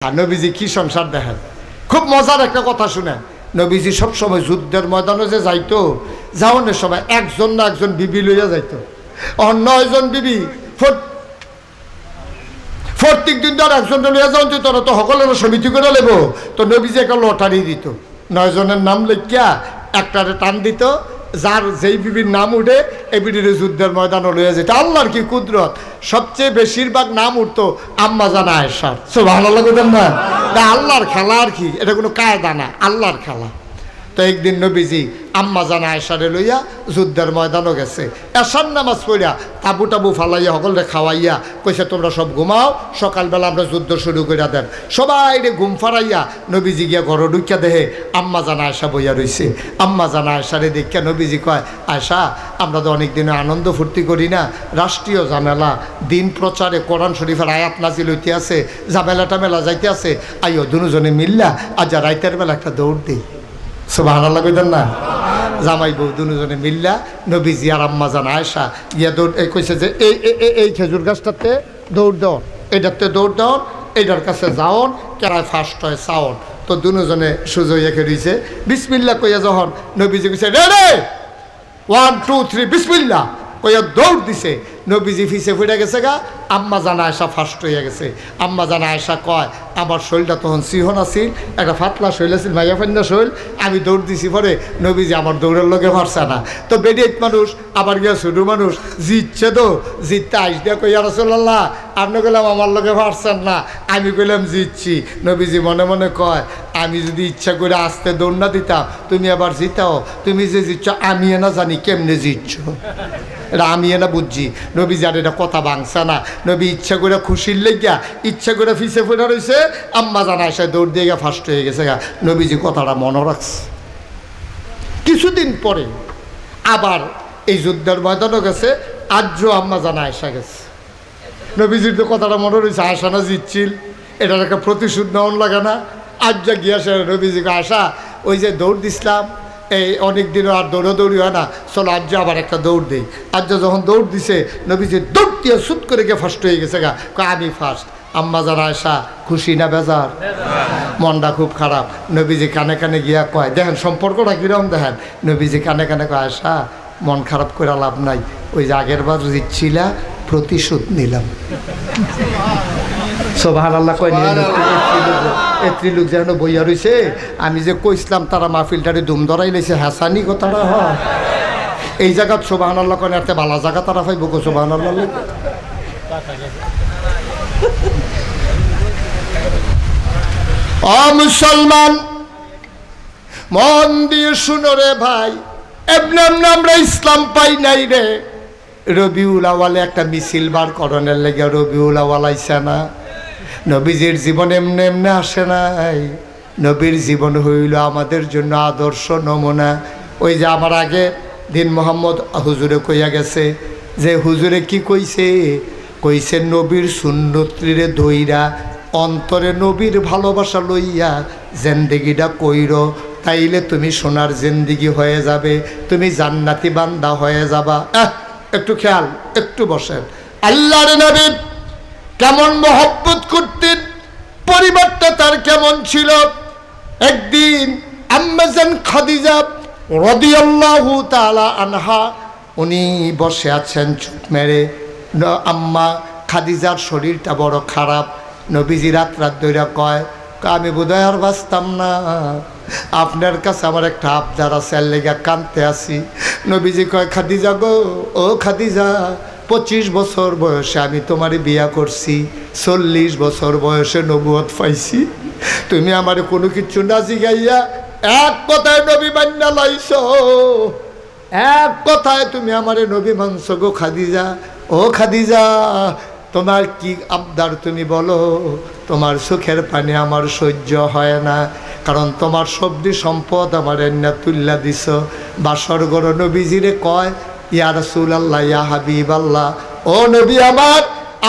আর নবীজি কি সংসার দেখেন, খুব মজার একটা কথা শুনেন। নবীজি সবসময় যুদ্ধের ময়দানে যে যাইতো, যাওয়ানোর সময় একজন না একজন বিবি লইয়া যাইতো। 9জন বিবি প্রত্যেক দিন ধর একজন লইয়া যাওয়া যেত না, তো সকলের সমিতি করে লেবো। তো নবীজি একটা লটারি দিত, 9 জনের নাম লেখিয়া একটারে টান দিত, যার যেই বিবির নাম উঠে এই বিবির যুদ্ধের ময়দানে লইয়া যেত। আল্লাহর কি কুদরত, সবচেয়ে বেশিরভাগ নাম উঠতো আম্মা জানা আয়েশার। সুবহানাল্লাহ বলেন না? আল্লাহর খেলা আর কি, এটা কোনো কায়দা না, আল্লাহর খেলা। তো একদিন নবীজি আম্মা জানা আয়েশারে লইয়া যুদ্ধের ময়দানও গেছে। এশার নামাজ পড়িয়া তাবু টাবু ফালাইয়া সকলরে খাওয়াইয়া কইছে তোমরা সব ঘুমাও, সকালবেলা আমরা যুদ্ধ শুরু করে দেন। সবাই রে ঘুম ফারাইয়া নবীজি গিয়া ঘর ঢুকিয়া দেহে আম্মা জানা আয়েশা বইয়া রইছে। আম্মা জানা আয়েশারে দেখিয়া নবীজি কয়, আয়েশা আমরা তো অনেক দিনে আনন্দ ফুর্তি করি না, রাষ্ট্রীয় ঝামেলা, দিন প্রচারে কোরআন শরীফের আয়াত নাজিল হইতে আছে, ঝামেলা টামেলা যাইতে আছে, আইও দুজনে মিল্লা আজ রাইতের বেলা একটা দৌড় দিই। সুবহানাল্লাহ কইতেন না? জামাই বউ দুজনে মিল্লা নবীজি আর আম্মা জানা আয়েশা গিয়া দৌড় কইছে যে এই খেজুর গাছটাতে দৌড় দাও, এইটাতে দৌড় দাও, এইটার কাছে যাওন, কেরায় ফার্স্ট হয় চাওন। তো দুজনে সুযোগ এঁকে দিয়েছে। বিসমিল্লা কইয়া যখন নবীজি কইছে রে 1 2 3 বিসমিল্লা কইয়া দৌড় দিছে, নবীজি ফিসে ফুটে গেছে গা, আম্মা জানা আয়েশা ফার্স্ট হইয়া গেছে। আম্মা জানা আয়েশা কয় আমার শরীরটা তখন সিহন আছিল, একটা ফাতলা শরীর আছিল, মাইয়া ফান্না শরীর, আমি দৌড় দিছি পরে নবীজি আমার দৌড়ের লোকে পারছে না। তো বেডিয়েট মানুষ আবার গিয়া ছোটো মানুষ জিতছে, তো জিততে আইস দিয়া কইয়া রাসূলুল্লাহ আপনি কইলাম আমার লোকে পারছেন না, আমি কইলাম জিতছি। নবীজি মনে মনে কয় আমি যদি ইচ্ছা করে আসতে দৌড় না দিতাম তুমি আবার জিতাও, তুমি যে জিতছ আমি না জানি কেমনে জিতছ, এটা আমি না বুঝছি। নবীজি আর এটা কথা ভাঙছে না, নবী ইচ্ছা করে খুশির লেগিয়া ইচ্ছা করে ফিসে ফুটে রয়েছে, আম্মা জানা আয়েশা দৌড় দিয়ে গা ফার্স্ট হয়ে গেছে গা। নবীজি কথাটা মনে রাখছে। কিছুদিন পরে আবার এই যুদ্ধের ময়দানও গেছে, আজও আম্মা জানা আয়েশা গেছে। নবীজির তো কথাটা মনে রয়েছে, আয়েশা না জিতছিল, এটার একটা প্রতিশোধ নেওয়ান লাগে না। আজ যা গিয়েছে নবীজিকে আয়েশা ওই যে দৌড় দিছিলাম এই অনেক দিনও আর দৌড়াদৌড়ি হয় না, চলো আজ আবার একটা দৌড় দিই। আজ যখন দৌড় দিছে নবীজি দৌড় দিয়ে সুত করে গিয়ে ফার্স্ট হয়ে গেছে গা, আমি ফার্স্ট। আম্মা জানা আয়েশা খুশি না বেজার? মনটা খুব খারাপ। নবীজি কানে কানে গিয়া কয়, দেখেন সম্পর্কটা কিরকম দেখেন, নবীজি কানে কানে কয় আয়েশা মন খারাপ করে লাভ নাই, ওই যে আগের বার জিতছিলা প্রতিশোধ নিলাম। সুবহানাল্লাহ কয় এই ত্রিলোক যেন বইয়া রয়েছে, আমি যে কইসলাম তারা মাহফিলটারে দুম ধরাই লেছে, হাসানি কথাটা হয় এই জায়গাত। সুবহানাল্লাহ কয় এত ভালো জায়গা তারা পাইব গো। সুবহানাল্লাহ ও মুসলমান মন দিয়ে শুনো রে ভাই, এমনি আমরা ইসলাম পাই নাই রে। রবিউল আওয়ালে একটা মিছিল বার করণের লেগে রবিউল আওয়াল আইসা না, নবীজির জীবন এমনি এমনি আসে নাই। নবীর জীবন হইল আমাদের জন্য আদর্শ নমুনা। ওই যে আমার আগে দিন মোহাম্মদ হুজুরে কইয়া গেছে যে হুজুরে কি কইছে, কইছে নবীর সুন্নতরে ধইরা অন্তরে নবীর ভালোবাসা লইয়া জিন্দেগিটা কইর, তাইলে তুমি সোনার জিন্দেগি হয়ে যাবে, তুমি জান্নাতি বান্দা হয়ে যাবা। একটু খেয়াল, একটু বসেন। আল্লাহর নবী কেমন মহব্বত করতেন, পরিবারটা তার কেমন ছিল। একদিন আম্মা জান খাদিজা রাদিয়াল্লাহু তাআলা আনহা উনি বসে আছেন চুপ মেরে। আম্মা খাদিজার শরীরটা বড় খারাপ। নবীজি রাত ধরে কয় আমি বোধহয় আর বাঁচতাম না, আপনার কাছে আমার একটা আবদার আছে, লেগা কানতে আসি। নবীজি কয় খাদিজা গো, ও খাদিজা 25 বছর বয়সে আমি তোমারে বিয়া করছি, 40 বছর বয়সে নবুয়ত পাইছি, তুমি আমারে কোনো কিছু না জিগাইয়া এক কথায় নবী মান্না লাইছ, এক কথায় তুমি আমারে নবী মানছ গো খাদিজা। ও খাদিজা তোমার কি আবদার তুমি বলো, তোমার চোখের পানি আমার সহ্য হয় না, কারণ তোমার সবজি সম্পদ আমার এন্না তুল্লা দিছ। বাসর গর নবীজিরে কয় ইয়া রাসূলুল্লাহ ইয়া হাবিবাল্লাহ, ও নবী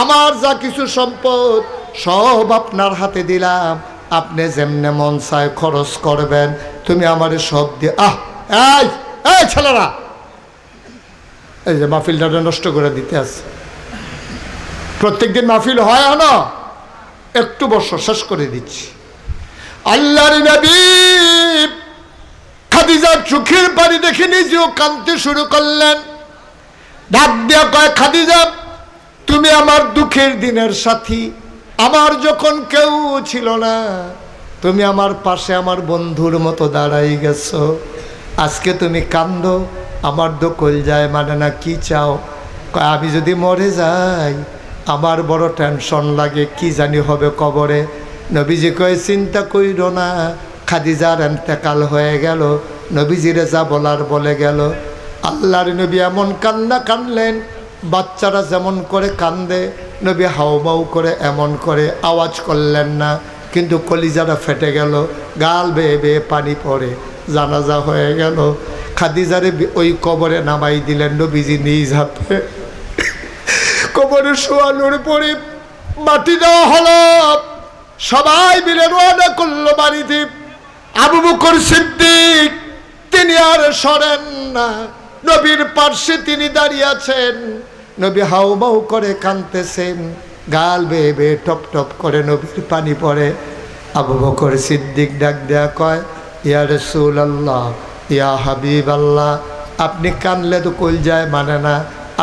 আমার যা কিছু সম্পদ সব আপনার হাতে দিলাম, আপনি যেমনে মন চায় খরচ করবেন, তুমি আমারে সব দিয়ে। এই ছেলেরা এই যে মাহফিলটা নষ্ট করে দিতে আছে। প্রত্যেক দিন মাহফিল হয় না, একটু বসো, শেষ করে দিচ্ছি। আল্লাহর নবী খাদিজার চোখের পানি দেখে নিজেও কাঁদতে শুরু করলেন। ডাক দিয়া কয়, খাদিজা তুমি আমার দুঃখের দিনের সাথী। আমার যখন কেউ ছিল না তুমি আমার পাশে আমার বন্ধুর মতো দাঁড়াই গেছো। আজকে তুমি কান্দো, আমার দোকল যায় মানে না। কি চাও? আমি যদি মরে যাই আমার বড় টেনশন লাগে, কি জানি হবে কবরে। নবীজি কয়, চিন্তা কইরো না, খাদিজার এন্তেকাল হয়ে গেল। নবীজিরে যা বলার বলে গেল। আল্লাহর নবী এমন কান্না কানলেন, বাচ্চারা যেমন করে কান্দে নবী হাউমাউ করে এমন করে আওয়াজ করলেন না, কিন্তু কলিজারা ফেটে গেল, গাল বেয়ে বেয়ে পানি পড়ে। জানাজা হয়ে গেল। খাদিজারে ওই কবরে নামাই দিলেন নবীজি নিজ হাতে। কবরে শোয়ানোর পরে মাটি দেওয়া হলো। সবাই মিলে রওনা করলো বাড়িতে। আবু বকর সিদ্দিক তিনি আর সরেন না, নবীর পার্শ্বে তিনি দাঁড়িয়ে আছেন। নবী হাউমাউ করে কাঁদতেছেন, গাল বেয়ে বেয়ে টপ টপ করে নবীর পানি পড়ে। আবু বকর সিদ্দিক ডাক দেয়া কয়, ইয়া রাসূলুল্লাহ, ইয়া হাবিবাল্লাহ, আপনি কানলে তো কল যায় মানে না।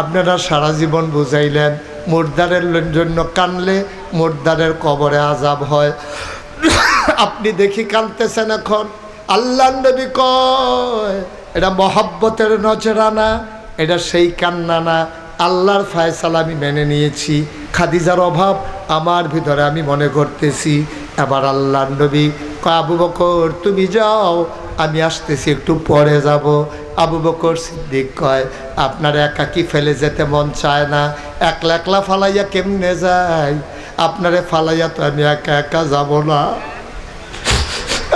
আপনারা সারা জীবন বুঝাইলেন মুর্দারের জন্য কানলে মুর্দারের কবরে আযাব হয়, আপনি দেখি কাঁদতেছেন এখন। আল্লাহর নবী কয়, এটা মহব্বতের নজরানা, এটা সেই কান্না না। আল্লাহর ফয়সালা আমি মেনে নিয়েছি, খাদিজার অভাব আমার ভিতরে আমি মনে করতেছি। এবার আল্লাহর নবী কয়, আবু বকর তুমি যাও, আমি আসতেছি, একটু পরে যাব। আবু বকর সিদ্দিক কয়, আপনার একাকি ফেলে যেতে মন চায় না, একলা একলা ফালাইয়া কেমনে যায়? আপনারে ফালাইয়া তো আমি একা একা যাব না।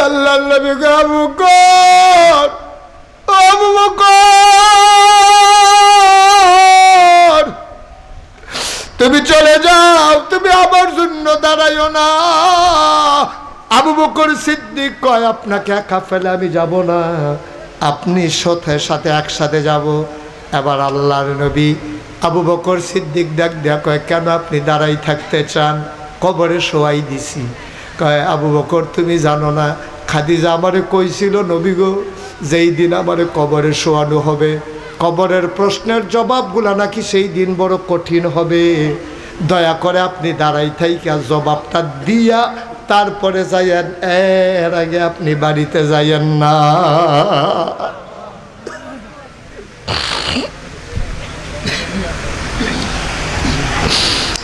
আল্লাহর নবী কয়, আবু বকর, আবু বকর তুমি চলে যাও, তুমি আমার জন্য দাঁড়াইও না। আবু বকর সিদ্দিক কয়, আপনাকে একা ফেলে আমি যাব না, আপনি সাথে একসাথে যাব। এবার আল্লাহর নবী আবু বকর সিদ্দিক ডাক দেয়া কয়, কেন আপনি দাঁড়াই থাকতে চান? কবরে শোয়াই দিছি। কয়, আবু বকর তুমি জানো না, খাদিজা আমারে কইছিল নবী গো, যেই দিন আমারে কবরে শোয়ানো হবে, কবরের প্রশ্নের জবাবগুলা নাকি সেই দিন বড় কঠিন হবে। দয়া করে আপনি দাঁড়াই থাইকা জবাবটা দিয়া তারপরে যাইয়েন, এর আগে আপনি বাড়িতে যাইয়েন না।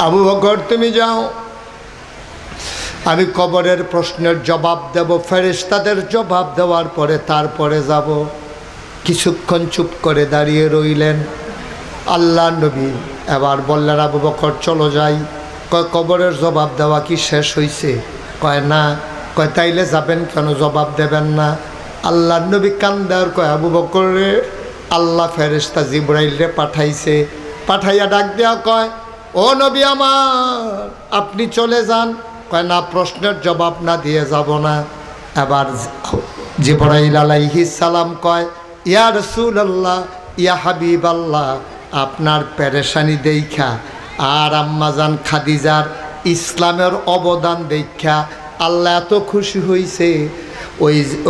আবু বকর তুমি যাও, আমি কবরের প্রশ্নের জবাব দেব, ফেরেশতাদের জবাব দেওয়ার পরে তারপরে যাব। কিছুক্ষণ চুপ করে দাঁড়িয়ে রইলেন। আল্লাহ নবী এবার বললেন, আবু বকর চলো যাই। কয়, কবরের জবাব দেওয়া কি শেষ হয়েছে? কয় না। কয়, তাইলে যাবেন কেন, জবাব দেবেন না? আল্লাহ নবী কান্দার কয়, আবু বকর রে, আল্লাহ ফেরেশতা জিবরাইল রে পাঠাইছে। পাঠাইয়া ডাক দেয়া কয়, ও নবী আমার, আপনি চলে যান। কয়, না, প্রশ্নের জবাব না দিয়ে যাব না। এবার জিবরাইল আলাইহিস সালাম কয়, ইয়া রাসূলুল্লাহ, ইয়া হাবিবাল্লাহ, আপনার পেরেশানি দেখা আর আম্মাজান খাদিজার ইসলামের অবদান দেখা আল্লাহ এত খুশি হয়েছে,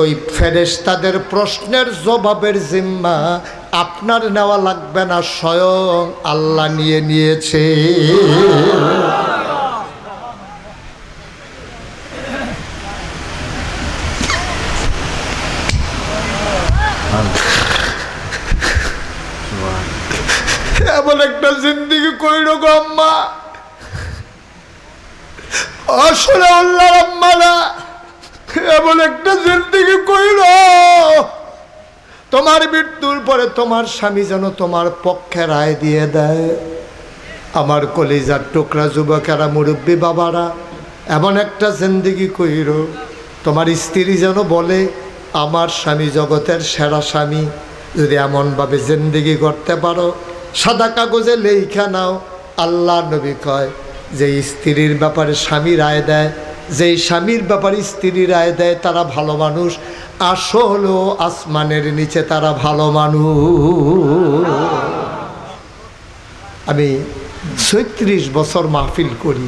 ওই ফেরেশতাদের প্রশ্নের জবাবের জিম্মা আপনার নেওয়া লাগবে না, স্বয়ং আল্লাহ নিয়ে নিয়েছে। এমন একটা জিন্দিগি কইল গো আম্মা, আসলে আল্লাহর আম্মা না, এমন একটা জিন্দিগি কইল তোমার মৃত্যুর পরে তোমার স্বামী যেন তোমার পক্ষে রায় দিয়ে দেয়। আমার কলিজার টুকরা যুবকেরা, মুরব্বী বাবারা, এমন একটা জিন্দিগি কইল তোমার স্ত্রী যেন বলে আমার স্বামী জগতের সেরা স্বামী। যদি এমনভাবে জিন্দিগি করতে পারো, সাদা কাগজে লেখা নাও। আল্লাহ নবী কয়, যে স্ত্রীর ব্যাপারে স্বামী রায় দেয়, যেই স্বামীর ব্যাপারে স্ত্রী রায় দেয়, তারা ভালো মানুষ। আসলে আসমানের নিচে তারা ভালো মানুষ। আমি ৩৬ বছর মাহফিল করি,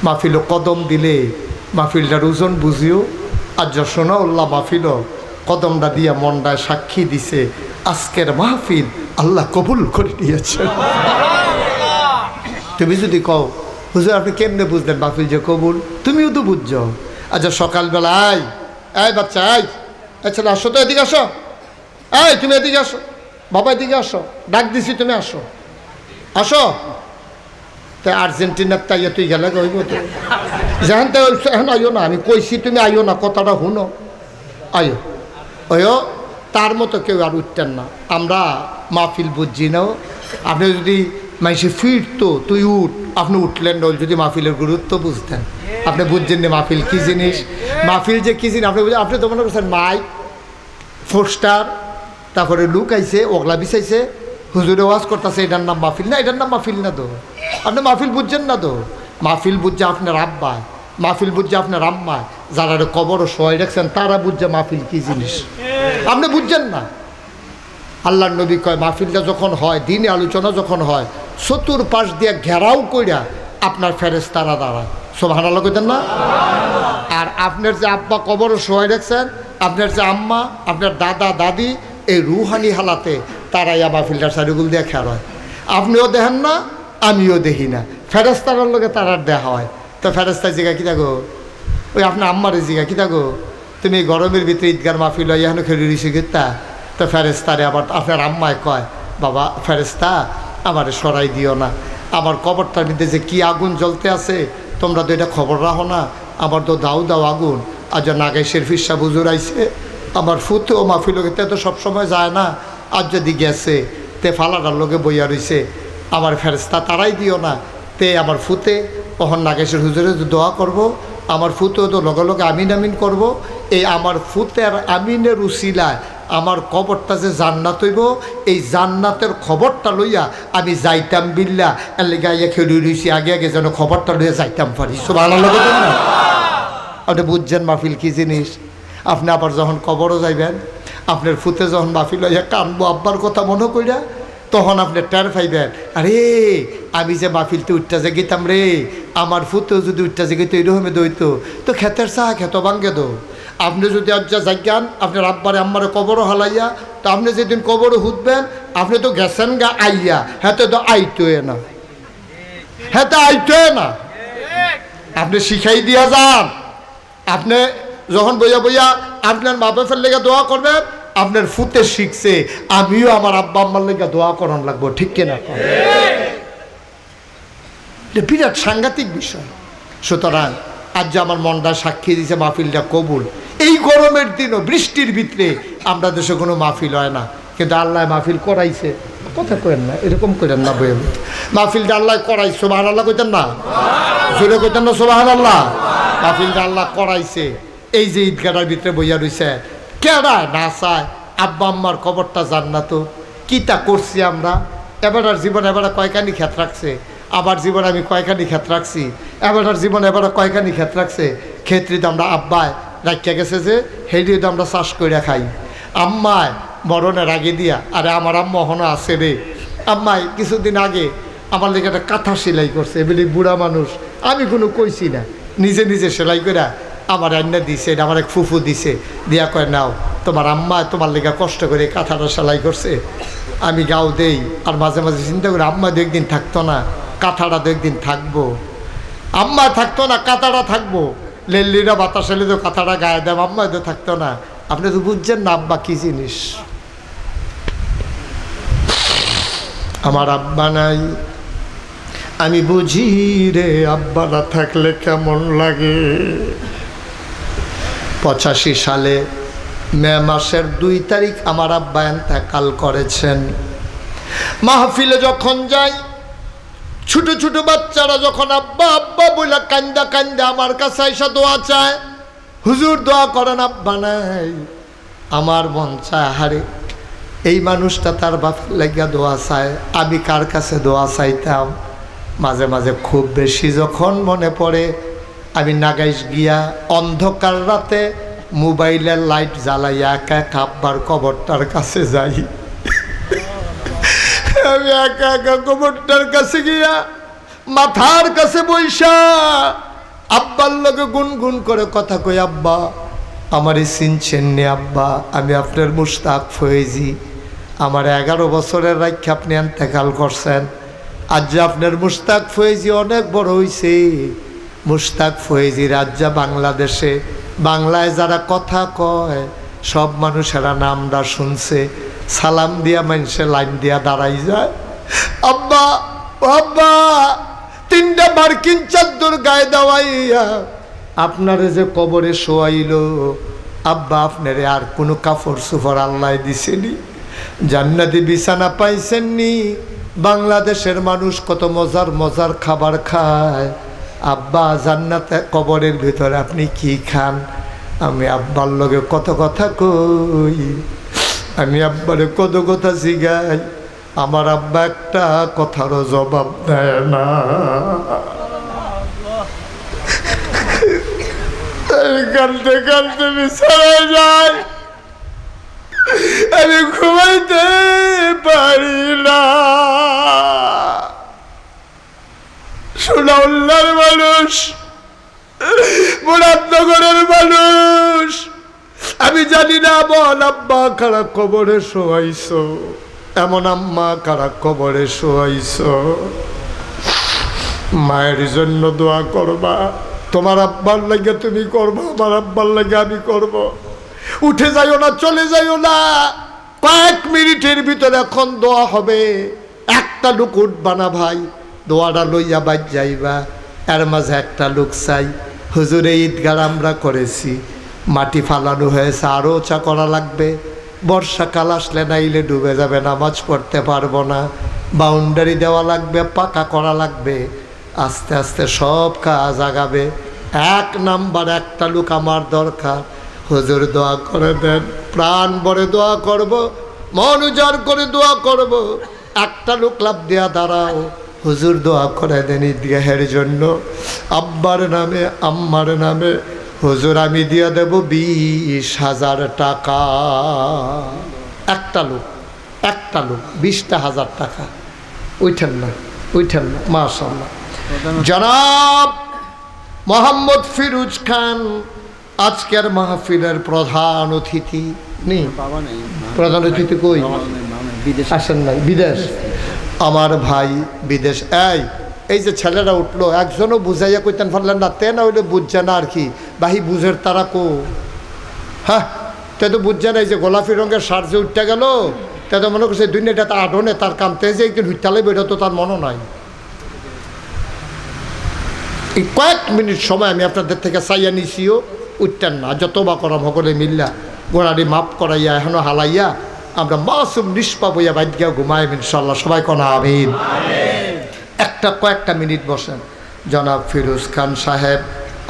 মাহফিল কদম দিলে মাহফিলটার ওজন বুঝিও। আর যশোনা উল্লাহ মাহফিল কদমটা দিয়া মনটায় সাক্ষী দিছে আজকের মাহফিল আল্লাহ কবুল করে দিয়েছে। তুমি যদি কও হুজুর আপনি কেমনে বুঝলেন মাহফিল যে কবুল, তুমিও তো বুঝছো। আচ্ছা সকালবেলা আয় বাচ্চা আচ্ছা আসো তো, এদিকে আসো, তুমি এদিকে আসো, বাবা এদিকে আসো, ডাক দিছি তুমি আসো আসো। তা আর্জেন্টিনার তাই তুই গেলে কইব তো যেখান তো এখন আইও না, আমি কইছি তুমি আইও না, কথাটা শুনো, আইও ওইও। তার মতো কেউ আর উঠতেন না। আমরা মাহফিল বুঝছি না। আপনি যদি মাইসে ফিরতো তুই উঠ, আপনি উঠলেন না। যদি মাহফিলের গুরুত্ব বুঝতেন, আপনি বুঝছেন না মাহফিল কী জিনিস, মাহফিল যে কী জিনিস আপনি আপনি তো মনে করছেন মাইক পোস্টার, তারপরে লুক আইছে ওগলা বিছাইছে হুজুরে ওয়াজ করতেছে, এটার নাম মাহফিল না, এটার নাম মাহফিল না তো। আপনি মাহফিল বুঝছেন না তো। মাহফিল বুঝছে আপনার আব্বায়, মাহফিল বুঝছে আপনার আম্মায়, যারা কবরও সবাই রাখছেন তারা বুঝছে মাহফিল কী জিনিস, আপনি বুঝছেন না। আল্লাহর নবী কয় মাহফিলটা যখন হয়, দিনে আলোচনা যখন হয়, চতুর্পাশ দিয়ে ঘেরাও কইরা আপনার ফেরেশতারা দাঁড়ায়। সুবহানাল্লাহ কইতেন না? আর আপনার যে আব্বা কবরও সবাই রাখছেন, আপনার যে আম্মা, আপনার দাদা দাদি, এই রুহানি হালাতে তারা ইয়া মাহফিলটার চারিগুল দিয়ে খেয়াল হয়। আপনিও দেখেন না, আমিও দেখি না, ফেরেশতার লগে তারার দেখা হয়। তো ফেরেশতার জিগা কী থাকো, ওই আপনার আম্মারের জিগা কী থাকো, তুমি গরমের ভিতরে ঈদগার মাহফিল হয় এখনো খেলে রিসি গেতা। তো ফেরেশতারে আবার আপনার আম্মায় কয় বাবা ফেরেশতা আমারে সরাই দিও না, আমার কবরটার মধ্যে যে কী আগুন জ্বলতে আছে তোমরা তো এটা খবর রাখো না, আমার তো দাও দাও আগুন। আজ নাগাই শেরফির সাহেব হুজুর আইছে, আমার ফুতে ও মাহফিল তে তো সবসময় যায় না, আজ যদি গেছে তে ফালাটার লোকে বইয়া রইছে, আমার ফেরেশতা তারাই দিও না। তে আমার ফুতে ওহন নাগেশের হুজুরে দোয়া করব, আমার ফুতেও তো লগে লগে আমিন আমিন করব। এই আমার ফুতের আমিনের উসিলায় আমার কবরটা যে জান্নাত হইব, এই জান্নাতের খবরটা লইয়া আমি যাইতাম বিল্লা এর লেগে আইয়া খেলি রইছি, আগে আগে যেন খবরটা লইয়া যাইতাম পারি। সুবহানাল্লাহ না? আপনি বুঝছেন মাহফিল কী জিনিস। আপনি আবার যখন কবরও যাইবেন, আপনার ফুতে যখন মাহফিল লইয়া কানবো আব্বার কথা মনে কইরা, তখন আপনি টের পাইবেন আরে আমি যে মাহফিলতে উঠতে যে গেতাম রে, আমার ফুতেও যদি উঠতে যে গেতো এরকমে দইতো তো ক্ষেতের চা খেত ভাঙ্গে দো। আপনি যদি আজ্জা যাইগান আপনার আব্বারে আম্মারে কবরও হালাইয়া, তো আপনি যেদিন কবরও হুদবেন আপনি তো গেছেন গা আইয়া, হেতে তো আইতোয়ে না, হেতে আইতোয়ে না, আপনি শিখাই দিয়া যান। আপনি যখন বইয়া বইয়া আপনার মা বাপের লেগে দোয়া করবেন, আপনার ফুতে শিখছে আমিও আমার আব্বা আম্মার লেগে দোয়া করান লাগবো, ঠিক কিনা? বিরাট সাংঘাতিক বিষয়। সুতরাং আজ যে আমার মনটা সাক্ষী দিয়েছে মাহফিলটা কবুল। এই গরমের দিনও বৃষ্টির ভিতরে আমরা দেশে কোনো মাহফিল হয় না, কিন্তু আল্লাহ মাহফিল করাইছে। কথা কইেন না, এরকম করেন না, বইয়ের মাহফিলটা আল্লাহ করাইছে। সুবহানাল্লাহ কইতেন না, জোরে কইতেন না সুবহানাল্লাহ। মাহফিলটা আল্লাহ করাইছে। এই যে ঈদগাটার ভিতরে বইয়া রইছে, কেডায় না চায় আব্বা আম্মার কবরটা জান্নাত। কিতা করছি আমরা, এবারের জীবন এবারে কয়খানি ক্ষেত রাখছে, আবার জীবন আমি কয়খানি ক্ষেত রাখছি, এবারের জীবন এবারে কয়খানি ক্ষেত রাখছে। ক্ষেত্রে তো আমরা আব্বায় রাখিয়া গেছে যে হেডিও তো আমরা চাষ করে খাই। আম্মায় মরণের আগে দিয়া, আরে আমার আম্মা হনো আছে রে, আম্মায় কিছুদিন আগে আমার লেগে একটা কাঁথা সেলাই করছে, বলি বুড়া মানুষ, আমি কোনো কইছি না, নিজে নিজে সেলাই করে আমার রান্না দিছে, এটা আমার এক ফুফু দিছে, দিয়া কয় নাও তোমার আম্মা তোমার লেগে কষ্ট করে কাঁথাটা সেলাই করছে, আমি গাও দেই। আর মাঝে মাঝে চিন্তা করি আম্মা দু একদিন থাকতো না, কাঁথাটা দু একদিন থাকবো, আম্মা থাকতো না কাঁথাটা থাকবো, লেল্লিরা বাতাস এলে তো কাঁথাটা গায়ে দেব, আম্মা তো থাকতো না। আপনি তো বুঝছেন না আব্বা কী জিনিস। আমার আব্বা নাই, আমি বুঝি রে আব্বা না থাকলে কেমন লাগে। 85 সালে মে মাসের 2 তারিখ আমার আব্বা ইন্তেকাল করেছেন। মাহফিলে যখন যাই, ছোট ছোট বাচ্চারা যখন আব্বা আব্বা বলে কান্দা কান্দা আমার কাছে এসে দোয়া চায়, হুজুর দোয়া করেন, আব্বা নাই। আমার মন চায় হারে এই মানুষটা তার বাপের লাগিয়া দোয়া চায়, আমি কার কাছে দোয়া চাইতাম। মাঝে মাঝে খুব বেশি যখন মনে পড়ে, আমি নাগাইশ গিয়া অন্ধকার রাতে মোবাইলের লাইট জ্বালাইয়া একা একা আব্বার কবরটার কাছে যাই। আমি একা একা কবরটার কাছে গিয়া মাথার কাছে বইসা আব্বার লগে গুনগুন করে কথা কই, আব্বা আমারে চিনছেন নি আব্বা, আমি আপনার মুশতাক ফয়েজি, আমার 11 বছরের রাখে আপনি এন্তেকাল করছেন, আজ যে আপনার মুশতাক ফয়েজি অনেক বড় হইছে, মুশতাক ফয়েজির আজ যা বাংলাদেশে বাংলায় যারা কথা কয় সব মানুষেরা নামটা শুনছে, সালাম দিয়া মানুষে লাইন দিয়া দাঁড়াই যায়। আব্বা আব্বা 3টা মার্কিন চাদর গায়ে দেওয়াইয়া আপনারে যে কবরে শোয়াইল, আব্বা আপনারে আর কোনো কাপড় সুফর আল্লাহ দিছেনি, জান্নাতি বিছানা পাইছেননি। বাংলাদেশের মানুষ কত মজার মজার খাবার খায়, আব্বা জান্নাতে কবরের ভিতরে আপনি কি খান? আমি আব্বার লগে কত কথা কই, আমি আব্বারে কত কথা জিগাই, আমার আব্বা একটা কথারও জবাব দেয় না। কালতে কালতে বিছানায় যায়, আমি ঘুমাইতে পারি না। সোনাউল্লার মানুষ, মুরাদনগরের মানুষ, আমি জানি না বল আব্বা কারা কবরে শোয়াইছো, এমন আম্মা কারা কবরে শোয়াইছো। মায়ের জন্য দোয়া করবা, তোমার আব্বার লাগে তুমি করবো, আমার আব্বার লাগে আমি করব। উঠে যাইও না, চলে যাইও না, কয়েক মিনিটের ভিতরে এখন দোয়া হবে। একটা লোক উঠবা না ভাই, দোয়াটা লইয়া বাজ যাইবা। এর মাঝে একটা লোক চাই, হুজুরে ঈদগাহ আমরা করেছি, মাটি ফালানো হয়েছে, আরও চা করা লাগবে, বর্ষাকাল আসলে নাইলে ডুবে যাবে, নামাজ পড়তে পারবো না, বাউন্ডারি দেওয়া লাগবে, পাকা করা লাগবে, আস্তে আস্তে সব কাজ আগাবে। 1 নাম্বার একটা লোক আমার দরকার, হুজুর দোয়া করে দেন, প্রাণ ভরে দোয়া করব, মন উজাড় করে দোয়া করব। একটা লোক লাভ দেয়া দাঁড়াও, হুজুর দোয়া করে দেন ঈদগাহের জন্য, আব্বার নামে আম্মার নামে, হুজুর আমি দিয়া দেব 20,000 টাকা। একটা লোক 20,000 টাকা। উঠেন না, উঠেন না, মাশাআল্লাহ। জনাব মোহাম্মদ ফিরোজ খান আজকের মাহফিলের প্রধান অতিথি। নেই প্রধান অতিথি কই? আসেন নাই, বিদেশ। আমার ভাই বিদেশ। এই যে ছেলেরা উঠলো, একজনও বুঝাইয়া কইতেন পারলেন না, তে না হইলে বুঝছে না আর কি, বাহি বুঝের তারা কো। হ্যাঁ, তে তো বুঝছে না, এই যে গোলাপি রঙের শার্ট যে উঠতে গেল, তে তো মনে করছে দুনিয়াটা তা আডনে তার কামতে যে একদিন হুইতালে বেরোতো, তার মনও নাই। এই কয়েক মিনিট সময় আমি আপনাদের থেকে চাইয়া নিছিও, উঠতেন না, যত বা করাম সকলে মিল্লা গোড়ারি মাপ করাইয়া এখনো হালাইয়া আমরা মাসুম নিষ্পাপ হইয়া বাইর গিয়া ঘুমাই ইনশাল্লাহ। সবাই কোন আমিন। কয়েকটা মিনিট বসেন। জনাব ফিরোজ খান সাহেব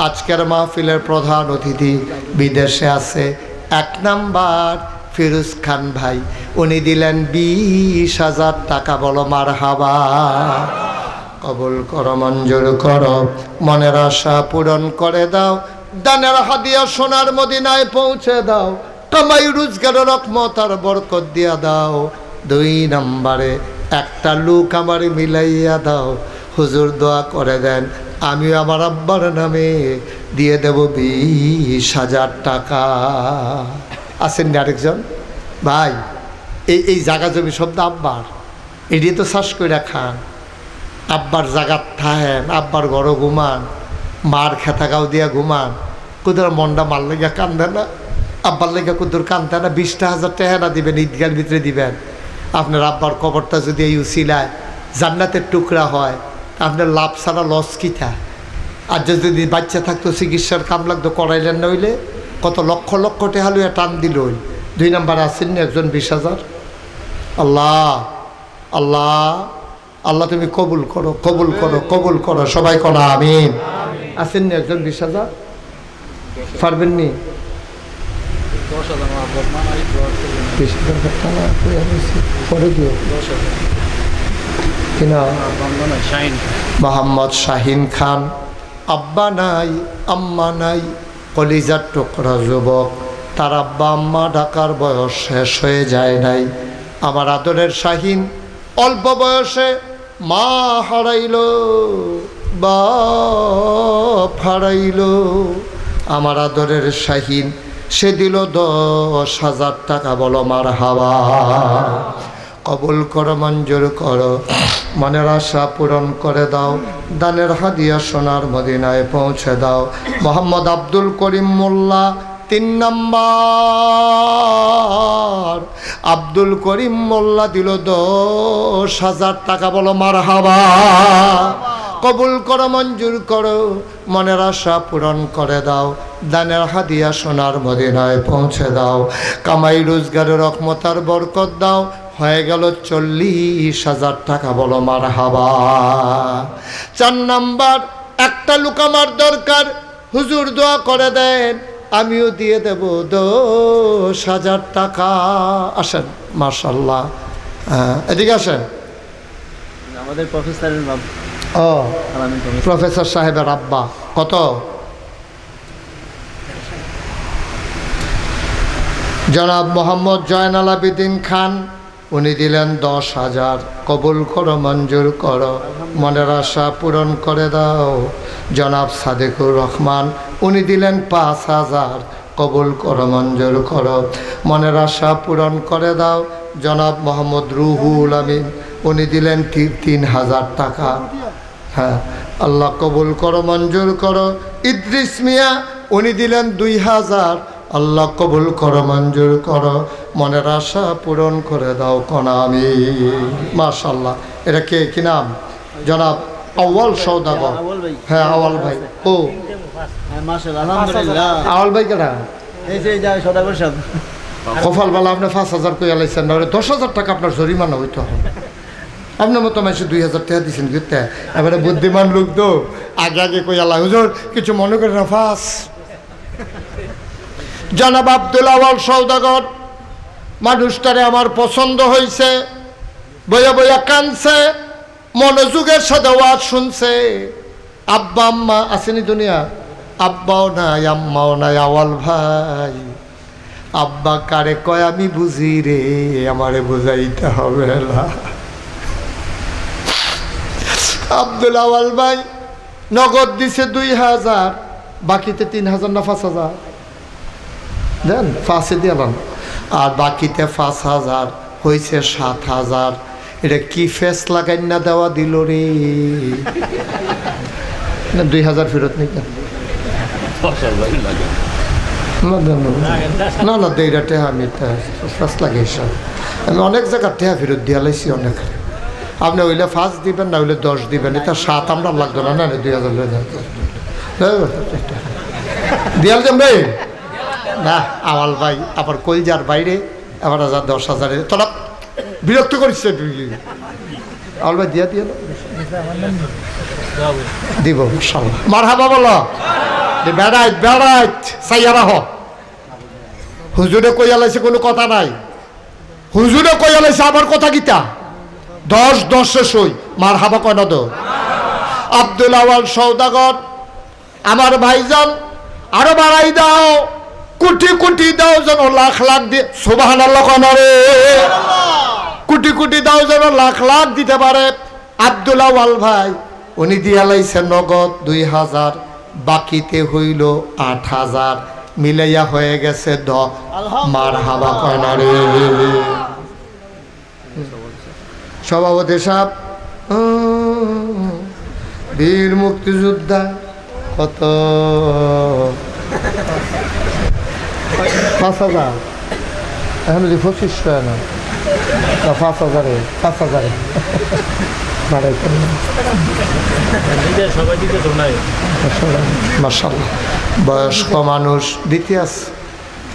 আজকের মাহফিলের প্রধান অতিথি, বিদেশে আছে। 1 নাম্বার ফিরোজ খান ভাই, উনি দিলেন 20,000 টাকা। বলো মারহাবা। কবুল করো, মঞ্জুর করো, মনের আশা পূরণ করে দাও, দানের হাদিয়া সোনার মদিনায় পৌঁছে দাও, কামাই রোজগারের রহমত আর বরকত দিয়া দাও। 2 নম্বরে একটা লোক আমার মিলাইয়া দাও, হুজুর দোয়া করে দেন, আমিও আমার আব্বার নামে দিয়ে দেব 20,000 টাকা। আছেন আরেকজন ভাই, এই জায়গা জমি শব্দ আব্বার, এটি তো চাষ করে খান, আব্বার জায়গার থাহেন, আব্বার ঘরও ঘুমান, মার খেতাগাও দিয়া ঘুমান, কুদুর মনটা মার লেগে কান্দে না, আব্বার লেগে কুদুর কান্দে না। 20,000 টাকা না দিবেন, ঈদগার ভিতরে দিবেন। আপনার আব্বার কবরটা যদি এই উসিলায় জান্নাতের টুকরা হয়, আপনার লাভ ছাড়া লস কি থা? আর যদি বাচ্চা থাকতো চিকিৎসার কাম লাগতো, করাইলেন না হইলে কত লক্ষ লক্ষ টাকা লইয়া টান দিল। 2 নম্বর আসেননি একজন 20,000। আল্লাহ আল্লাহ আল্লাহ তুমি কবুল করো, কবুল করো, কবুল করো, সবাই করো আমিন। আসেননি একজন 20,000? পারবেন নি? 10,000 দিও কিনা? মোহাম্মদ শাহিন খান, আব্বা নাই আম্মা নাই, কলিজার টুকরা যুবক, তার আব্বা আম্মা ডাকার বয়স শেষ হয়ে যায় নাই। আমার আদরের শাহিন অল্প বয়সে মা হারাইল, বাপ হারাইল। আমার আদরের শাহিন সে দিল 10,000 টাকা, বলো মারহাবা। কবুল করো, মঞ্জুর করো, মনের আশা পূরণ করে দাও, দানের হাদিয়া সোনার মদিনায় পৌঁছে দাও। মোহাম্মদ আব্দুল করিম মোল্লা 3 নম্বর। আব্দুল করিম মোল্লা দিল 10,000 টাকা, বলো মারহাবা। কবুল করো, মঞ্জুর করো, মনের আশা পূরণ করে দাও, দানের হাদিয়া সোনার মদিনায় পৌঁছে দাও। কামাই রোজগারের রহমতার বরকত দাও। হয়ে গেল 40,000 টাকা, বলো মারহাবা। 4 নাম্বার, একটা লোক আমার দরকার, হুজুর দোয়া করে দেন, আমিও দিয়ে দেব 10,000 টাকা। আসেন, মাশাআল্লাহ, এদিকে আসেন। আমাদের প্রফেসরের বাবা, ও প্রফেসর সাহেবের আব্বা। কত? জনাব মোহাম্মদ জয়নাল আবেদিন খান, উনি দিলেন 10,000। কবুল করো, মঞ্জুর করো, মনের আশা পূরণ করে দাও। জনাব সাদেকুর রহমান, উনি দিলেন 5,000। কবুল করো, মঞ্জুর করো, মনের আশা পূরণ করে দাও। জনাব মোহাম্মদ রুহুল আমিন, উনি দিলেন 3,000 টাকা। হ্যাঁ, আল্লাহ কবুল করো, মঞ্জুর করো। ইদ্রিস মিয়া, উনি দিলেন 2,000। আল্লাহ কবুল করো, মঞ্জুর করো, মনের আশা পূরণ করে দাও। কোনা আমি মাশাআল্লাহ। এটা কে, কি নাম? জনাব আউয়াল সওদাগর। হ্যাঁ, আউয়াল ভাই। ও মাশাআল্লাহ, আলহামদুলিল্লাহ। আউয়াল ভাই কেনা? এই যে যা সওদাগর সাহেব। কপালবেলা আপনি 5,000 কই আলাইছেন না? 10,000 টাকা আপনার জরিমানা হইতো। আপনার মতো মানুষ 2,000 টাকা দিয়েছেন ঘুরতে। এবারে বুদ্ধিমান লোক তো আগে আগে কই আল্লাহ হুজুর কিছু মনে করে না। ফাঁস জনাব আব্দুল আওয়াল সওদাগর, মানুষটারে আমার পছন্দ হয়েছে। বইয়া বইয়া কানছে, মনোযোগের সাথে ওয়াজ শুনছে। আব্বা আম্মা আসেনি দুনিয়া, আব্বাও নাই আম্মাও নাই। আওয়াল ভাই, আব্বা কারে কয় আমি বুঝি রে, আমারে বুঝাইতে হবে না। আব্দুল আওয়াল ভাই নগদ দিছে 2,000, বাকিতে 3,000 না 5,000 দেন, 5 দিলাম। আর বাকিতে 5,000 হয়েছে 7,000। এটা কি ফেস লাগাই না দেওয়া দিল রে। 2,000 ফেরত নেই কেন? না না দেইরা টেহা আমি ফেস লাগে সব। আমি অনেক জায়গার টেহা ফেরত দিয়া লাইছি অনেক। আপনি হইলে 5 দিবেন, না হইলে 10 দিবেন। এটা 7 আমরা লাগতো না। না 2,000 দিয়াল যাম রে না। আওয়াল ভাই আবার কলজার বাইরে আবার 10,000 তোরা বিরক্ত করিস। আওয়াল ভাই দিয়া দিয়ে দিব মারহাবা বলো। বেড়াইত বেড়াইত চাইয়া রাহ। হুজুরে কইয়া লাইছে, কোনো কথা নাই। হুজুরে কইয়া লাইছে, আবার কথা গীতা 10 সই। মারহাবা কয় না দো। আব্দুল আওয়াল সওদাগর, আমার ভাইজান আরো বাড়াই দাও, কোটি কোটি দাও, যেন লাখ লাখ দিয়ে। সুবহানাল্লাহ কয় না রে। কোটি কোটি দাও, যেন লাখ লাখ দিতে পারে। আব্দুল আওয়াল ভাই উনি দিয়া লাইছে নগদ 2,000, বাকিতে হইল 8,000, মিলাইয়া হয়ে গেছে 10। মারহাবা কয় না রে। সভাপতি সাহেব, বীর মুক্তিযোদ্ধা কত? 5,000। এখন যদি 25 না 5,000 মাশাআল্লাহ। বয়স্ক মানুষ দিতে আছে,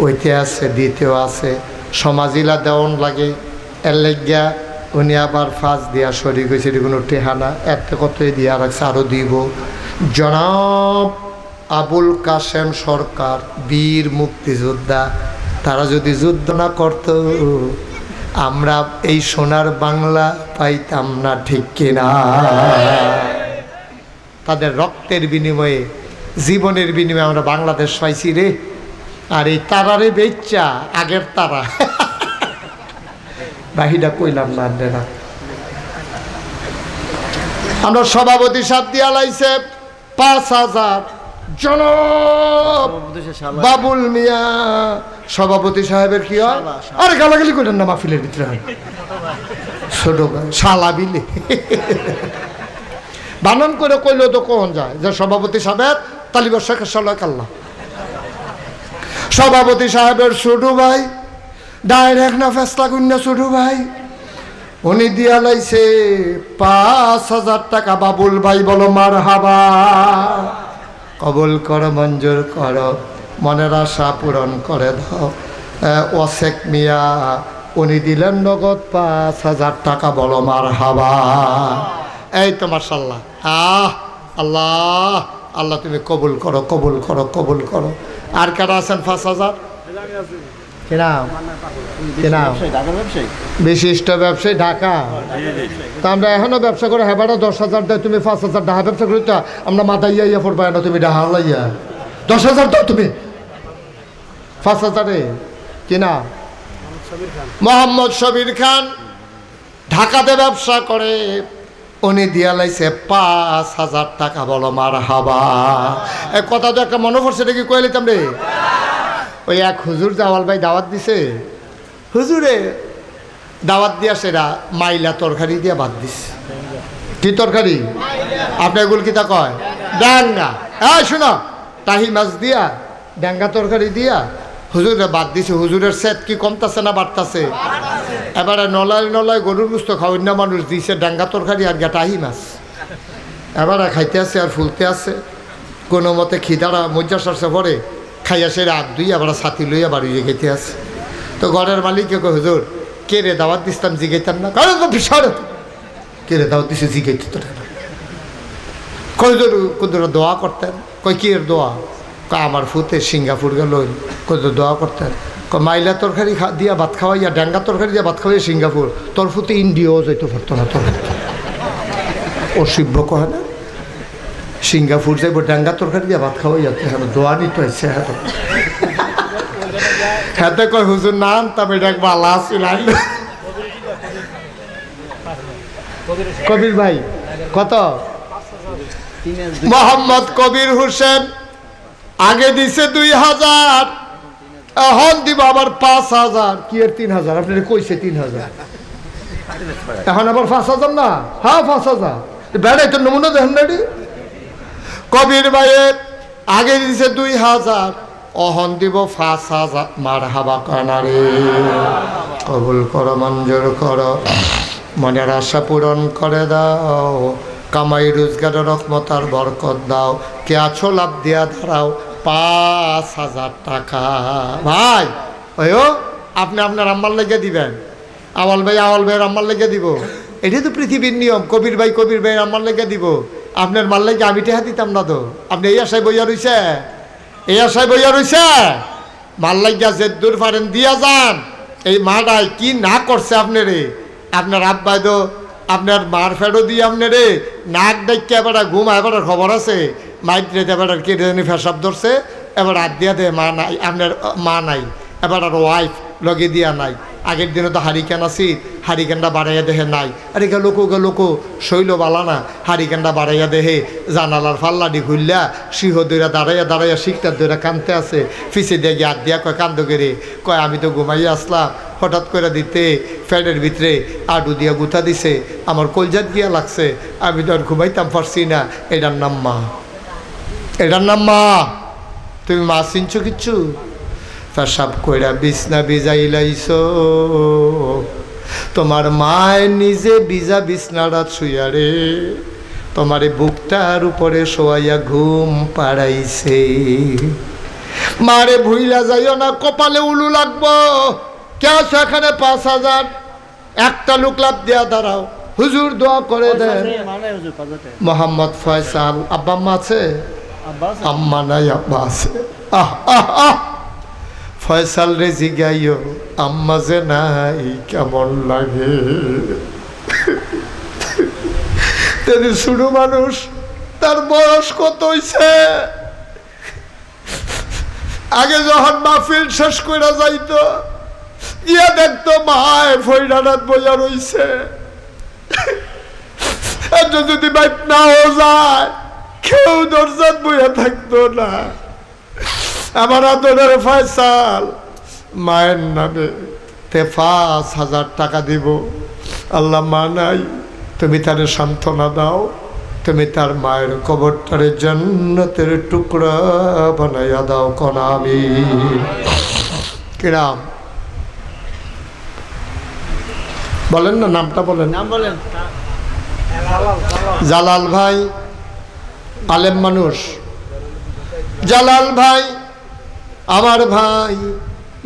ওইতে আছে, দিতেও আছে। সমাজিলা দেওয়ান লাগে, এর লেগিয়া উনি আবার 5 দিয়া শরীর হয়েছে। কোনো টেহানা একটা কতই দিয়া রাখছে, আরও দিব। জনাব আবুল কাশেম সরকার, বীর মুক্তিযোদ্ধা, তারা যদি যুদ্ধ না করত আমরা এই সোনার বাংলা পাইতাম না, ঠিক কিনা? তাদের রক্তের বিনিময়ে, জীবনের বিনিময়ে আমরা বাংলাদেশ পাইছি রে। আর এই তারারে বেচ্চা, আগের তারা বাহিটা কইলাম না না। আমরা সভাপতি সাহেব দিয়া লাইছে ৫,০০০। জনাব বাবুল মিয়া সভাপতি সাহেবের কি হয়? আরে গালাগালি করেন না মাহফিলের ভিতরে, ছোট ভাই শালা বিলে বানান করে কইলেও তো কোন যায় যে সভাপতি সাহেব তালিবার শেখের সাল্লাহ কাল্লা। সভাপতি সাহেবের ছোট ভাই ডাইরেক্ট না ফেসলা গুন্না ছোট ভাই উনি দিয়া লাইছে ৫,০০০ টাকা। বাবুল ভাই বলো মারহাবা, কবুল করো, মঞ্জুর করো, মনের আশা পূরণ করে দাও। ওয়াসেক মিয়া উনি দিলেন নগদ ৫,০০০ টাকা, বলো মারহাবা। এই তো মাশাআল্লাহ, আল্লাহ আল্লাহ তুমি কবুল করো, কবুল করো, কবুল করো। আর কারা আছেন ৫,০০০? বিশিষ্ট ব্যবসায়ী ঢাকা। তা আমরা এখনো ব্যবসা করে হেবাটা ১০,০০০ দেয়, তুমি ৫,০০০ ডাহা ব্যবসা করি, তো আমরা মাথায় ইয়া পড়বা না, তুমি ডাহা লাইয়া ১০,০০০ দাও তুমি ৫,০০০ কিনা। মোহাম্মদ শবির খান ঢাকাতে ব্যবসা করে, উনি দিয়া লাইছে ৫,০০০ টাকা, বলো মারহাবা। এই কথা তো একটা মনে পড়ছে, নাকি কয়ে লিতাম রে। ওই এক হুজুর জাওয়াল ভাই দাওয়াত দিছে, হুজুরে দাওয়াত দিয়া সেরা মাইলা তরকারি দিয়া বাদ দিছে। কি তরকারি? আপনি এগুলো কি তা কয়? ডাঙ্গা। হ্যাঁ শোনো, টাহি মাছ দিয়া ডাঙ্গা তরকারি দিয়া হুজুরে বাদ দিছে। হুজুরের সেট কি কমতাছে না বাড়তাছে? এবারে নলায় নলায় গরুর গুস্ত খাওয়াই না মানুষ দিছে ডাঙ্গা তরকারি আর গা টাহি মাছ। এবারে খাইতে আছে আর ফুলতে আছে, কোনো মতে খিদারা মজ্জা সরষে পরে খাইয়া সে রাত দুই আবার ছাতি লইয়া বাড়ি খেতে আছে। তো ঘরের মালিককে কয় হুজুর কে রে দাওয়াত দিতাম জিগাইতাম না? কে রে দাওয়াত দিছে জিগাইতে তো কয় হুজুর কোন দোয়া করতেন? কয় কি এর দোয়া? কয় আমার ফুতে সিঙ্গাপুর গেল, কত দোয়া করতেন? কয় মাইলা তরকারি দিয়া ভাত খাওয়াইয়া ডাঙ্গা তরকারি দিয়া ভাত খাওয়াইয়া সিঙ্গাপুর, তোর ফুতে ইন্ডিয়াও যাইতে পারতো না। তোর অসিভ্য কয় না, সিঙ্গাপুর যাইব ডাঙ্গা তরকারি দিয়ে ভাত খাওয়াই যাচ্ছে, হ্যাঁ দোয়া নিতে হয়েছে। হাতে কয় হুজুর না আনতাম, এটা বালা ছিল। কবির ভাই কত? মোহাম্মদ কবির হোসেন আগে দিছে ২,০০০, এখন দিব আবার ৫,০০০। কি এর ৩,০০০? আপনি কইছে ৩,০০০, এখন আবার ৫,০০০ না? হ্যাঁ ৫,০০০। বেড়াই তো নমুনা দেখেন না। কবির ভাইয়ের আগে দিছে ২,০০০, অহন দিব ৫,০০০। মারহাবা কানারে, কবুল করো, মঞ্জুর করো, মনের আশা পূরণ করে দাও, কামাই রোজগারের রহমত আর বরকত দাও। কে আছো লাভ দিয়া দাঁড়াও ৫,০০০ টাকা। ভাই ওইও আপনি আপনার আম্মার লেগে দিবেন, আওয়াল ভাইয়ের আম্মার লেগে দিব, এটাই তো পৃথিবীর নিয়ম। কবির ভাইয়ের আম্মার লেগে দিব, আপনার মাল লাগে আমি টেহা দিতাম না তো। আপনি এই আশায় বইয়া রইছে, এই আশায় বইয়া রইছে। মাল লাগিয়া যে দূর পারেন দিয়া যান। এই মাটাই কি না করছে আপনারে, আপনার আব্বাই তো আপনার মার ফেরো দিয়ে আপনারে নাক ডাইকে এবার ঘুম এবার খবর আছে, মাইক রেতে এবার কে জানি ফেসাব ধরছে, এবার হাত দিয়া দে মা নাই, আপনার মা নাই, এবার আর ওয়াইফ লগে দিয়া নাই। আগের দিনে তো হারিকেন আছি, হারিকেনটা বাড়াইয়া দেহে নাই। আরে লোকো শৈল বালা না, হারিকেনটা বাড়াইয়া দেহে জানালার ফাল্লাডি খুললা সিংহ দইরা দাঁড়াইয়া শিকটার দইরা কানতে আছে। পিছিয়ে দিয়ে গিয়ে হাত দিয়া কয় কান্দ করে, কয় আমি তো ঘুমাইয়া আসলাম, হঠাৎ করে দিতে ফ্যানের ভিতরে আডু দিয়া গুথা দিছে, আমার কলজাত গিয়া লাগছে, আমি তো আর ঘুমাইতাম পারছি না। এটার নাম মা, এটার নাম মা। তুমি মা চিনছো কিচ্ছু? পেশাব কইরা বিছনা ভিজাইলাইছ, তোমার মায় নিজে ভিজা বিছনাটা ছুঁয়া রে তোমার বুকটার উপরে শোয়াইয়া ঘুম পাড়াইছে। মারে ভুইলা যাইও না, কপালে উলু লাগবো। কে আছো এখানে ৫,০০০? একটা লোক লাভ দিয়া দাঁড়াও, হুজুর দোয়া করে দেন। মোহাম্মদ ফয়সাল। আব্বা আম্মা আছে? আম্মা নাই, আব্বা আছে। আহ আহ আহ ফয়সাল রে জিগাইও আম্মা যে নাই কেমন লাগে। তিনি ছোট মানুষ, তার বয়স কত হইছে? আগে যখন মাহফিল শেষ করে যাইতো, ইয়া দেখতো মায় ফইরানাত বইয়া রইছে। এটা যদি বাইট নাও যায় কেউ দরজাত বইয়া থাকতো না। আমার আদরের ফয়সাল মায়ের নামে 5,000 টাকা দিব। আল্লাহ মা নাই, তুমি তার সান্ত্বনা দাও, তুমি তার মায়ের কবরটারে জান্নাতের টুকরা বানাইয়া দাও কোন আমিন। কিরাম বলেন না, নামটা বলেন। নাম বলেন। জালাল ভাই, আলেম মানুষ। জালাল ভাই আমার ভাই,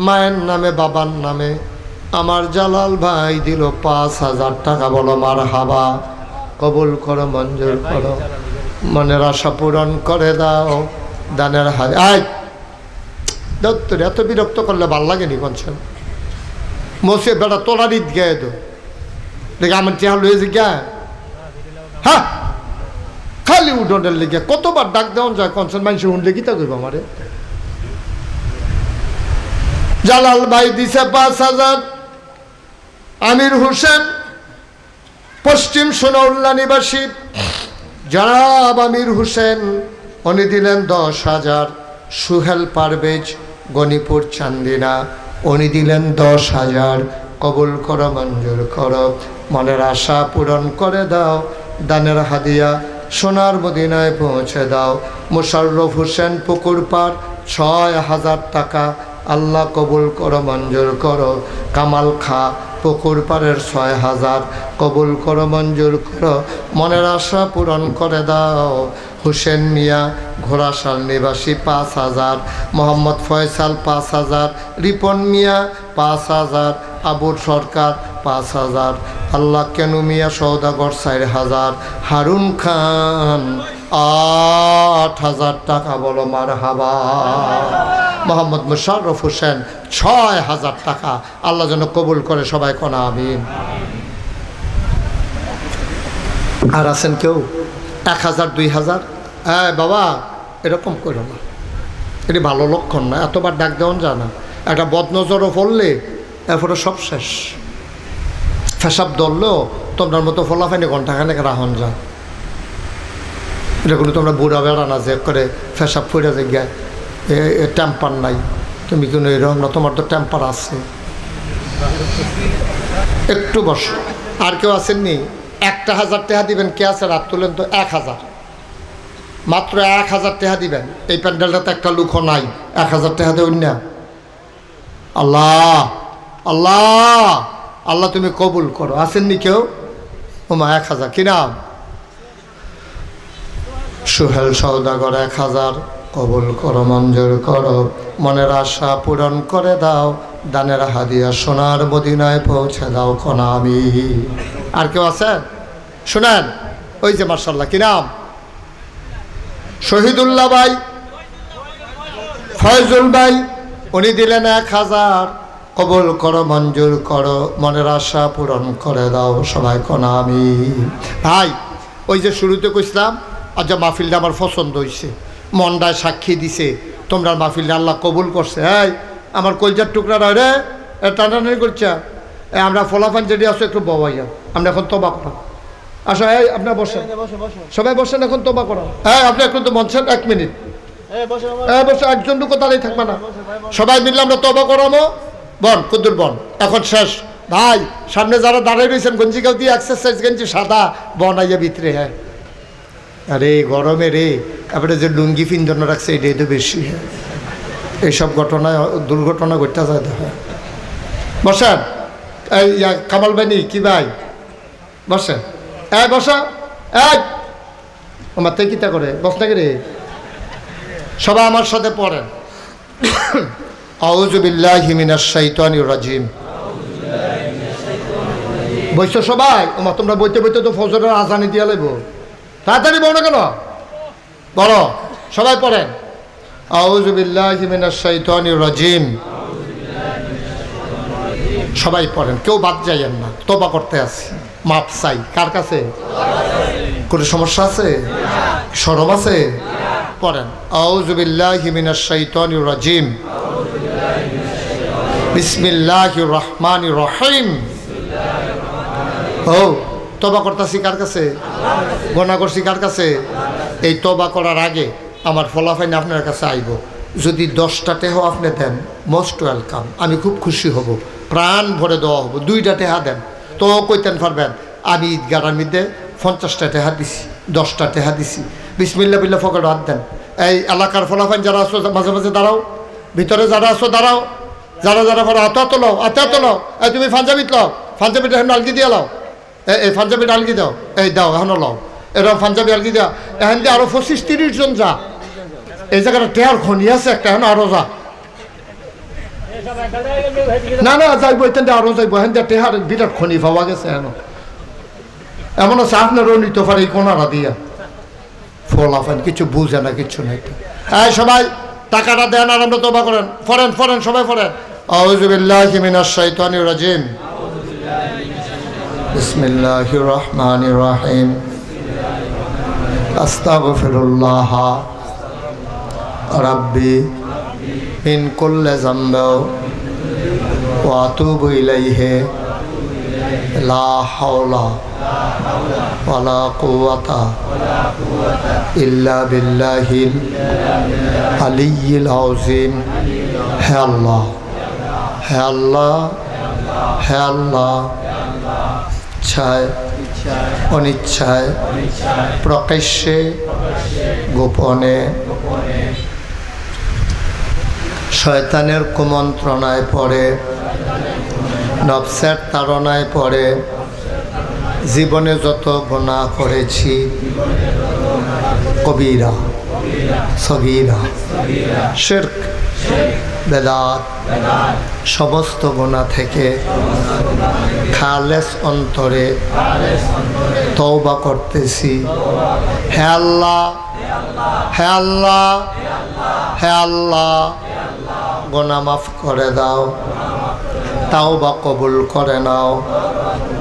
মায়ের নামে বাবার নামে আমার জালাল ভাই দিল 5,000 টাকা। বলো মারহাবা, কবুল করো, মঞ্জুর করো, মনের আশা পূরণ করে দাও। দানের হাত আয় দত্তর এত বিরক্ত করলে ভাল লাগেনি বলছেন। মসে বেটা তোলা ঈদ গায়ে দো দেখে আমার চেহারা লয়েছে গা। হ্যাঁ খালি উঠোনের লেগে কতবার ডাক দেওয়া যায় কনসেন মানুষ উঠলে কি তা করবো আমারে। জালাল ভাই দিছে 5,000। আমির হোসেন পশ্চিম সোনাউল্লা নিবাসী জনাব আমির হোসেন উনি দিলেন 10,000। সুহেল পারভেজ গণিপুর চান্দিনা উনি দিলেন 10,000। কবুল করো, মঞ্জুর করো, মনের আশা পূরণ করে দাও। দানের হাদিয়া সোনার মদিনায় পৌঁছে দাও। মোশাররফ হোসেন পুকুরপাড় 6,000 টাকা। আল্লাহ কবুল করো, মঞ্জুর করো। কামাল খা পুকুরপাড়ের 6,000। কবুল করো, মঞ্জুর করো, মনের আশা পূরণ করে দাও। হুসেন মিয়া ঘোড়াশাল নিবাসী 5,000। মোহাম্মদ ফয়সাল 5,000। রিপন মিয়া 5,000। আবুর সরকার 5,000। আল্লাহ কেনু মিয়া সৌদাগর 4,000। হারুন খান 8,000 টাকা। বলো মারহাবা। মোহাম্মদ মোশাররফ হোসেন 6,000 টাকা। আল্লাহ যেন কবুল করে, সবাই কোনা আমিন। আর আছেন কেউ 1,000 2,000? হ্যাঁ বাবা এরকম করো না, এটি ভালো লক্ষণ না। এতবার ডাক দেওয়ান যায় না। একটা বদনজরও পড়লে এরপরে সব শেষ। ফেসাব ধরলেও তোমরার মতো ফলাফাইনি ঘন্টাখানেক রাহন যায়। এটা কোনো তোমরা বুড়া বেড়া না যে করে ফেসাব ফুড়ে যে গায় টেম্পার নাই। তুমি কোনো এরকম না, তোমার তো টেম্পার আছে। একটু বসো। আর কেউ আসেননি? 1,000 টাকা দিবেন। কে আছে? রাত তুলেন তো। 1,000 মাত্র 1,000 টাকা দিবেন। এই প্যান্ডেলটাতে একটা লুকও নাই। 1,000 টাকা দেবেন না। আল্লাহ আল্লাহ আল্লাহ তুমি কবুল করো। আসেননি কেউ? ওমা 1,000। কি নাম? সুহেল সৌদাগর 1,000। কবুল করো, মঞ্জুর করো, মনের আশা পূরণ করে দাও। দানের হাদিয়া সোনার মদিনায় পৌঁছে দাও কোন আমিন। আর কেউ আছে? শুনেন ওই যে মার্শাল্লাহ কি নাম? শহীদুল্লাহ ভাই, ফয়জুল ভাই উনি দিলেন 1,000। কবুল করো, মঞ্জুর করো, মনের আশা পূরণ করে দাও, সবাই কোন আমিন। ভাই ওই যে শুরুতে কইছিলাম আজ মাহফিলটা আমার পছন্দ হয়েছে, মনটায় সাক্ষী দিছে। তোমরা মাহফিলটা আল্লাহ কবুল করছে। এই আমার কলজার টুকরা রয় রে, টানাটানি করছে। আমরা ফলাফান যেটি আসো একটু ববাইয়া, আমরা এখন তোবা করা। আসো এই আপনার বসেন, সবাই বসেন, এখন তোবা করা। হ্যাঁ আপনি এখন তো বলছেন 1 মিনিট বসে, একজন লোক তারাই থাকবে না। সবাই মিললে আমরা তোবা করাবো। বন কুদ্দুর বন এখন শেষ। ভাই সামনে যারা দাঁড়িয়ে রয়েছেন গঞ্জি গাও দিয়ে এক্সারসাইজ গেঞ্জি সাদা বন আইয়া ভিতরে। হ্যাঁ আরে গরমে রে, তারপরে যে লুঙ্গি পিন্ধন রাখছে এটাই তো বেশি। এইসব ঘটনায় দুর্ঘটনা ঘটতে যায়। দেখা বসেন। এই কামাল ভাই নেই কি ভাই? বসেন। এই বসা। এই আমার তাই কিতা করে বস নাকি রে? সবাই আমার সাথে পড়েন। আউযু বিল্লাহি মিনাশ শাইতানির রাজিম। বইছো সবাই? ওমা তোমরা বইতে বইতে তো ফজরের আজানি দিয়া লাগব। তাড়াতাড়ি বলো না কেন? বলো সবাই পড়েন। আউযু বিল্লাহি মিনাশ শাইতানির রাজিম। সবাই পড়েন, কেউ বাদ যাইয়েন না। তওবা করতে আসি, মাপ চাই। কার কাছে? কোনো সমস্যা আছে? শরম আছে? পড়েন। আউযু বিল্লাহি মিনাশ শাইতানির রাজিম। বিসমিল্লাহির রহমানির রহিম। ও তবা করতেছি কার কাছে? গোনা করছি কার কাছে? এই তবা করার আগে আমার ফলাফাইন আপনার কাছে আইব। যদি 10টা টেহা আপনি দেন, মোস্ট ওয়েলকাম, আমি খুব খুশি হব, প্রাণ ভরে দেওয়া হবো। 2টা টেহা দেন তো কইতেন পারবেন আমি ঈদগাহার মধ্যে 50টা টেহা দিছি, 10টা টেহা দিছি। বিসমিল্লা বিল্লা ফকেট হাত দেন। এই এলাকার ফলাফাইন যারা আসো মাঝে মাঝে দাঁড়াও, ভিতরে যারা আসো দাঁড়াও, যারা যারা পরে হাতে হাত লও, হাতে হাত লও। এই তুমি পাঞ্জাবিত লও, পাঞ্জাবিটা এখন আলগি দিয়ে লাও, এই পাঞ্জাবিটা আলগি দাও, এই দাও এখনো লও, এরকম পাঞ্জাবি আলগি দেওয়া। এখন দিয়ে আরো 25-30 জন যা, এই জায়গাটা টেয়ার খনি আছে একটা, এখন আরো যা। না না যাইব, এখান আরো যাইব, এখন দিয়ে টেহার বিরাট খনি পাওয়া গেছে। এমন আছে আপনারও নিতে পারে এই কোনারা দিয়া। ফলাফান কিছু বুঝে না, কিছু নাই। এই সবাই টাকাটা দেন আর আমরা তওবা করেন, ফরেন ফরেন সবাই ফরেন। আউযু বিল্লাহি মিনাশ শাইতানির রাজিম, বিসমিল্লাহির রহমানির রহিম, আস্তাগফিরুল্লাহ রাব্বি মিন কুল্লি যামবি ওয়া আতুবু ইলাইহি লা হাওলা ওয়ালা কুওয়াতা ইল্লা বিল্লাহিল আলিয়্যিল আযীম। হে আল্লাহ, হে আল্লাহ, হে আল্লাহ, ইচ্ছায় অনিচ্ছায় প্রকাশ্যে গোপনে শয়তানের কুমন্ত্রণায় পড়ে, নফসের তাড়নায় পড়ে জীবনে যত গুনাহ করেছি, কবিরা সগীরা শিরক বেদাত সমস্ত গুনাহ থেকে খালেস অন্তরে তওবা করতেছি। হে আল্লাহ, হে আল্লাহ, হে আল্লাহ, গুনাহ মাফ করে দাও, তাওবা কবুল করে নাও।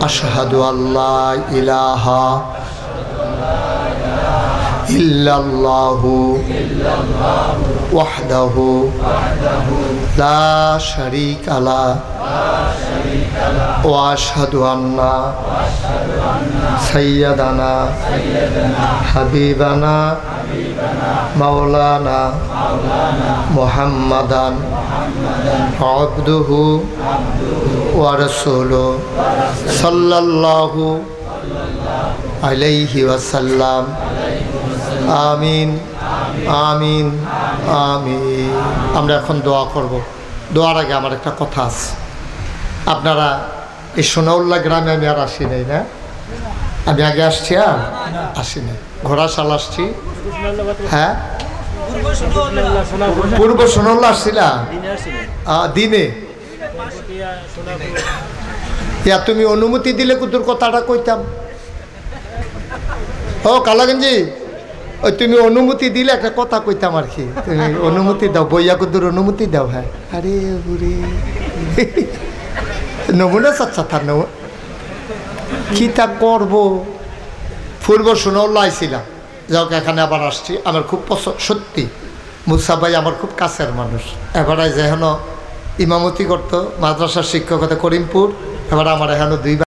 আশহাদু আল্লা ইলাহা ইল্লাল্লাহু ওয়াহদাহু লা শারীকা লাহু ওয়া আশহাদু আন্না সাইয়্যিদানা হাবিবানা মাওলানা মুহাম্মাদান আবদুহু ওয়া রাসূলুহু সাল্লাল্লাহু আলাইহি ওয়াসাল্লাম। আমিন আমিন আমিন। আমরা এখন দোয়া করব। দোয়ার আগে আমার একটা কথা আছে। আপনারা এই সোনাউল্লাহ গ্রামে আমি আর আসি নাই, না আমি আগে আসছি আর আসি নাই, ঘোড়াশাল আসছি। হ্যাঁ পূর্ব সোনাউল্লাহ আসছিলাম দিনে। ইয়া তুমি অনুমতি দিলে কুতুর কথাটা কইতাম। ও কালাগঞ্জি, ওই তুমি অনুমতি দিলে একটা কথা কইতাম আর কি। তুমি অনুমতি দাও, বইয়া কুতুর অনুমতি দাও। হ্যাঁ আরে বুড়ি নমুনা চাচ্ছা তার নমু কি তা করবো। পূর্ব সোনাউল্লাহ আইছিলাম, যাক এখানে আবার আসছি। আমার খুব সত্যি মুসা ভাই আমার খুব কাছের মানুষ। এবারে যেন ইমামতি করতো, মাদ্রাসার শিক্ষকতা করিমপুর। এবার আমার এখানে 2